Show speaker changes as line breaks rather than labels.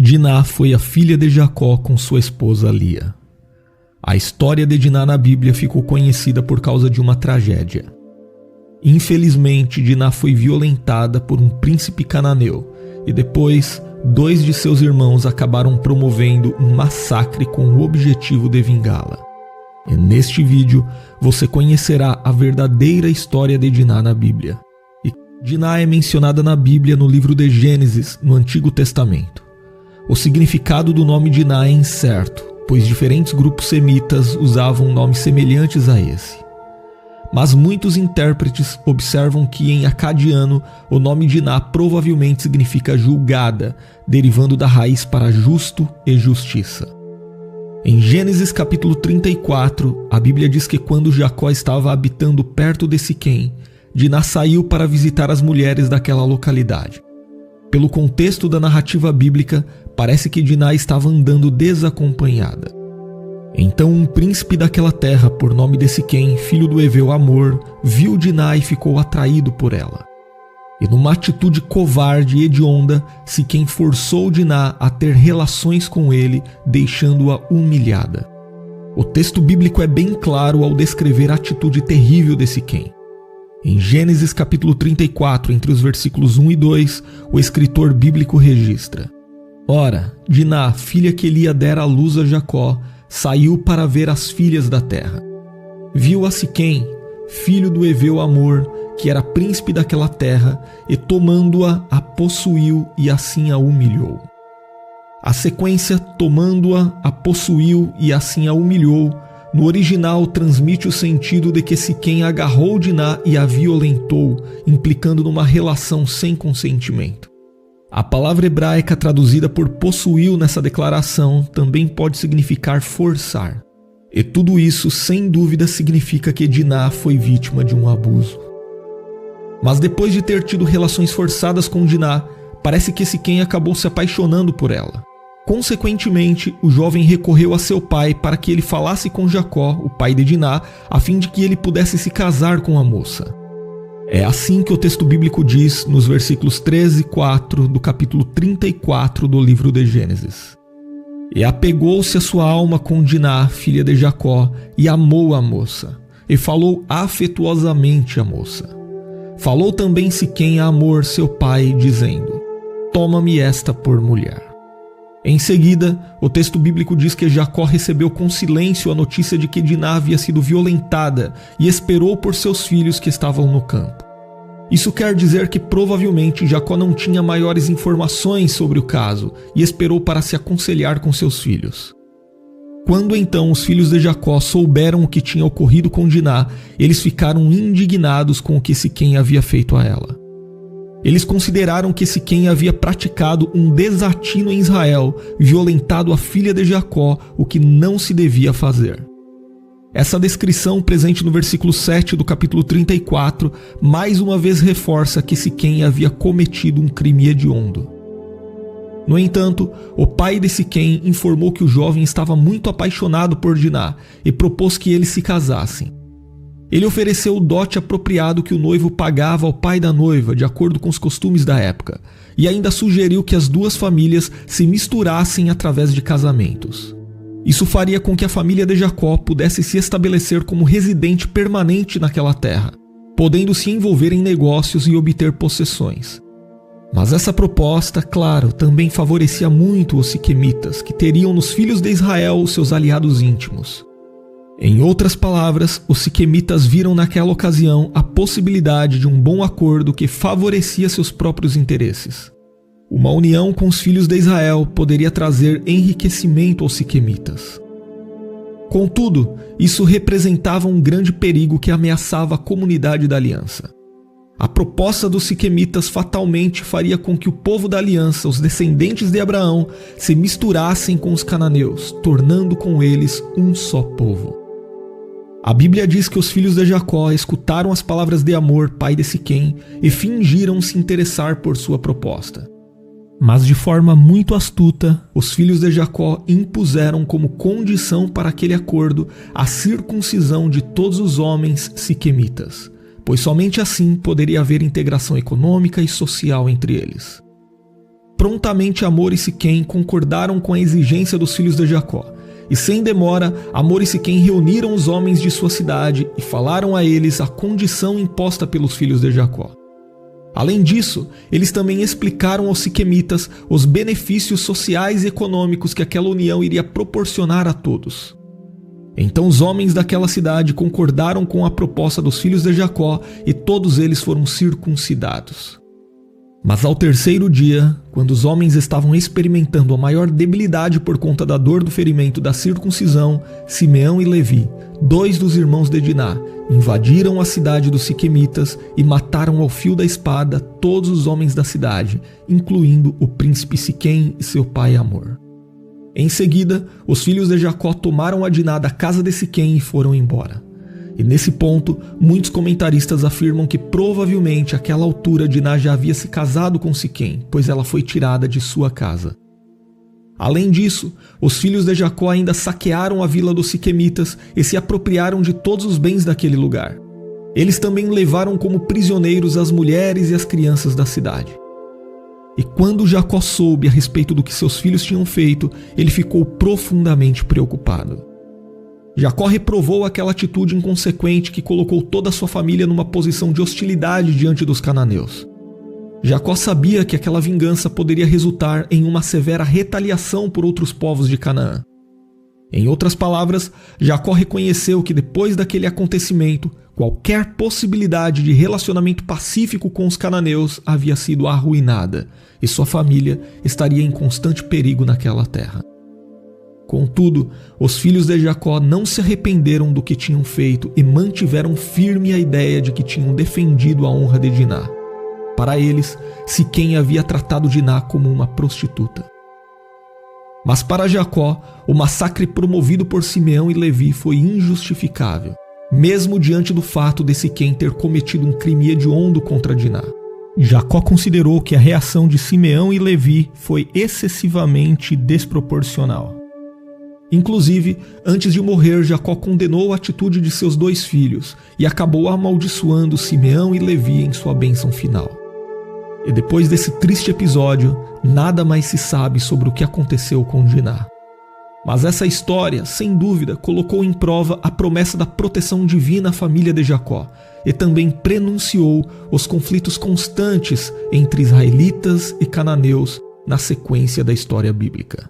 Diná foi a filha de Jacó com sua esposa Lia. A história de Diná na Bíblia ficou conhecida por causa de uma tragédia. Infelizmente, Diná foi violentada por um príncipe cananeu e depois 2 de seus irmãos acabaram promovendo um massacre com o objetivo de vingá-la. E neste vídeo você conhecerá a verdadeira história de Diná na Bíblia. E Diná é mencionada na Bíblia no livro de Gênesis, no Antigo Testamento. O significado do nome Diná é incerto, pois diferentes grupos semitas usavam nomes semelhantes a esse. Mas muitos intérpretes observam que em acadiano o nome Diná provavelmente significa julgada, derivando da raiz para justo e justiça. Em Gênesis capítulo 34, a Bíblia diz que quando Jacó estava habitando perto de Siquém, Diná saiu para visitar as mulheres daquela localidade. Pelo contexto da narrativa bíblica, parece que Diná estava andando desacompanhada. Então um príncipe daquela terra, por nome de Siquém, filho do heveu Amor, viu Diná e ficou atraído por ela. E numa atitude covarde e hedionda, Siquém forçou Diná a ter relações com ele, deixando-a humilhada. O texto bíblico é bem claro ao descrever a atitude terrível de Siquém. Em Gênesis capítulo 34, entre os versículos 1 e 2, o escritor bíblico registra: Ora, Diná, filha que Lia dera à luz a Jacó, saiu para ver as filhas da terra. Viu a Siquém, filho do heveu Amor, que era príncipe daquela terra, e tomando-a, a possuiu e assim a humilhou. A sequência, tomando-a, a possuiu e assim a humilhou, no original transmite o sentido de que Siquém agarrou Diná e a violentou, implicando numa relação sem consentimento. A palavra hebraica traduzida por possuiu nessa declaração também pode significar forçar. E tudo isso, sem dúvida, significa que Diná foi vítima de um abuso. Mas depois de ter tido relações forçadas com Diná, parece que Siquém acabou se apaixonando por ela. Consequentemente, o jovem recorreu a seu pai para que ele falasse com Jacó, o pai de Diná, a fim de que ele pudesse se casar com a moça. É assim que o texto bíblico diz nos versículos 13 e 4 do capítulo 34 do livro de Gênesis. E apegou-se a sua alma com Diná, filha de Jacó, e amou a moça, e falou afetuosamente à moça. Falou também Siquém a Amor, seu pai, dizendo: Toma-me esta por mulher. Em seguida, o texto bíblico diz que Jacó recebeu com silêncio a notícia de que Diná havia sido violentada e esperou por seus filhos que estavam no campo. Isso quer dizer que provavelmente Jacó não tinha maiores informações sobre o caso e esperou para se aconselhar com seus filhos. Quando então os filhos de Jacó souberam o que tinha ocorrido com Diná, eles ficaram indignados com o que Siquém havia feito a ela. Eles consideraram que Siquém havia praticado um desatino em Israel, violentado a filha de Jacó, o que não se devia fazer. Essa descrição presente no versículo 7 do capítulo 34 mais uma vez reforça que Siquém havia cometido um crime hediondo. No entanto, o pai de Siquém informou que o jovem estava muito apaixonado por Diná e propôs que eles se casassem. Ele ofereceu o dote apropriado que o noivo pagava ao pai da noiva, de acordo com os costumes da época, e ainda sugeriu que as duas famílias se misturassem através de casamentos. Isso faria com que a família de Jacó pudesse se estabelecer como residente permanente naquela terra, podendo se envolver em negócios e obter possessões. Mas essa proposta, claro, também favorecia muito os siquemitas, que teriam nos filhos de Israel os seus aliados íntimos. Em outras palavras, os siquemitas viram naquela ocasião a possibilidade de um bom acordo que favorecia seus próprios interesses. Uma união com os filhos de Israel poderia trazer enriquecimento aos siquemitas. Contudo, isso representava um grande perigo que ameaçava a comunidade da aliança. A proposta dos siquemitas fatalmente faria com que o povo da aliança, os descendentes de Abraão, se misturassem com os cananeus, tornando com eles um só povo. A Bíblia diz que os filhos de Jacó escutaram as palavras de Amor, pai de Siquém, e fingiram se interessar por sua proposta. Mas de forma muito astuta, os filhos de Jacó impuseram como condição para aquele acordo a circuncisão de todos os homens siquemitas, pois somente assim poderia haver integração econômica e social entre eles. Prontamente Hamor e Siquém concordaram com a exigência dos filhos de Jacó, e sem demora, Hamor e Siquém reuniram os homens de sua cidade e falaram a eles a condição imposta pelos filhos de Jacó. Além disso, eles também explicaram aos siquemitas os benefícios sociais e econômicos que aquela união iria proporcionar a todos. Então os homens daquela cidade concordaram com a proposta dos filhos de Jacó e todos eles foram circuncidados. Mas ao terceiro dia, quando os homens estavam experimentando a maior debilidade por conta da dor do ferimento da circuncisão, Simeão e Levi, 2 dos irmãos de Diná, invadiram a cidade dos siquemitas e mataram ao fio da espada todos os homens da cidade, incluindo o príncipe Siquém e seu pai Hamor. Em seguida, os filhos de Jacó tomaram a Diná da casa de Siquém e foram embora. E nesse ponto, muitos comentaristas afirmam que provavelmente àquela altura Diná já havia se casado com Siquém, pois ela foi tirada de sua casa. Além disso, os filhos de Jacó ainda saquearam a vila dos siquemitas e se apropriaram de todos os bens daquele lugar. Eles também levaram como prisioneiros as mulheres e as crianças da cidade. E quando Jacó soube a respeito do que seus filhos tinham feito, ele ficou profundamente preocupado. Jacó reprovou aquela atitude inconsequente que colocou toda a sua família numa posição de hostilidade diante dos cananeus. Jacó sabia que aquela vingança poderia resultar em uma severa retaliação por outros povos de Canaã. Em outras palavras, Jacó reconheceu que depois daquele acontecimento, qualquer possibilidade de relacionamento pacífico com os cananeus havia sido arruinada e sua família estaria em constante perigo naquela terra. Contudo, os filhos de Jacó não se arrependeram do que tinham feito e mantiveram firme a ideia de que tinham defendido a honra de Diná. Para eles, Siquém havia tratado Diná como uma prostituta. Mas para Jacó, o massacre promovido por Simeão e Levi foi injustificável, mesmo diante do fato de Siquém ter cometido um crime hediondo contra Diná. Jacó considerou que a reação de Simeão e Levi foi excessivamente desproporcional. Inclusive, antes de morrer, Jacó condenou a atitude de seus 2 filhos e acabou amaldiçoando Simeão e Levi em sua bênção final. E depois desse triste episódio, nada mais se sabe sobre o que aconteceu com Diná. Mas essa história, sem dúvida, colocou em prova a promessa da proteção divina à família de Jacó e também prenunciou os conflitos constantes entre israelitas e cananeus na sequência da história bíblica.